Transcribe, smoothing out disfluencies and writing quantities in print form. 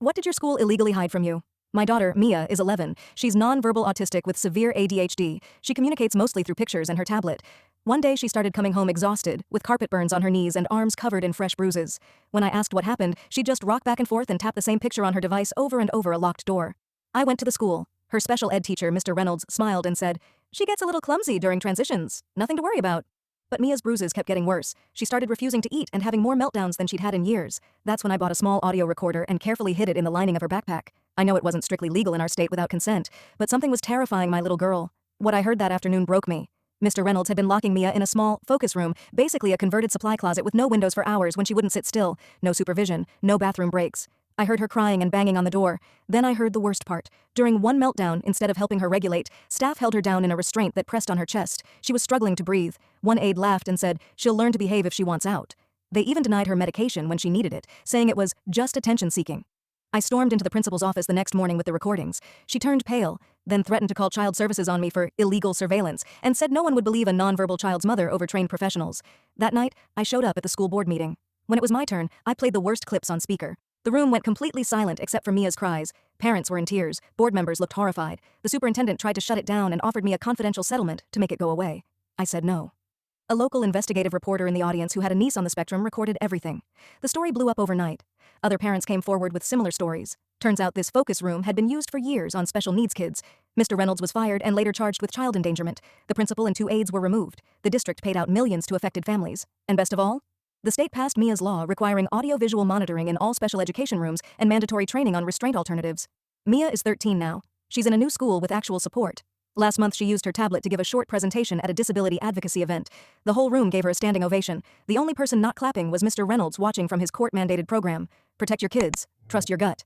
What did your school illegally hide from you? My daughter, Mia, is 11. She's nonverbal autistic with severe ADHD. She communicates mostly through pictures and her tablet. One day she started coming home exhausted, with carpet burns on her knees and arms covered in fresh bruises. When I asked what happened, she'd just rock back and forth and tap the same picture on her device over and over a locked door. I went to the school. Her special ed teacher, Mr. Reynolds, smiled and said, "She gets a little clumsy during transitions. Nothing to worry about." But Mia's bruises kept getting worse. She started refusing to eat and having more meltdowns than she'd had in years. That's when I bought a small audio recorder and carefully hid it in the lining of her backpack. I know it wasn't strictly legal in our state without consent, but something was terrifying my little girl. What I heard that afternoon broke me. Mr. Reynolds had been locking Mia in a small focus room, basically a converted supply closet with no windows for hours when she wouldn't sit still, no supervision, no bathroom breaks. I heard her crying and banging on the door. Then I heard the worst part. During one meltdown, instead of helping her regulate, staff held her down in a restraint that pressed on her chest. She was struggling to breathe. One aide laughed and said, "She'll learn to behave if she wants out." They even denied her medication when she needed it, saying it was just attention-seeking. I stormed into the principal's office the next morning with the recordings. She turned pale, then threatened to call child services on me for illegal surveillance, and said no one would believe a nonverbal child's mother over trained professionals. That night, I showed up at the school board meeting. When it was my turn, I played the worst clips on speaker. The room went completely silent except for Mia's cries. Parents were in tears. Board members looked horrified. The superintendent tried to shut it down and offered me a confidential settlement to make it go away. I said no. A local investigative reporter in the audience who had a niece on the spectrum recorded everything. The story blew up overnight. Other parents came forward with similar stories. Turns out this focus room had been used for years on special needs kids. Mr. Reynolds was fired and later charged with child endangerment. The principal and 2 aides were removed. The district paid out millions to affected families. And best of all, the state passed Mia's law requiring audio-visual monitoring in all special education rooms and mandatory training on restraint alternatives. Mia is 13 now. She's in a new school with actual support. Last month she used her tablet to give a short presentation at a disability advocacy event. The whole room gave her a standing ovation. The only person not clapping was Mr. Reynolds watching from his court-mandated program. Protect your kids. Trust your gut.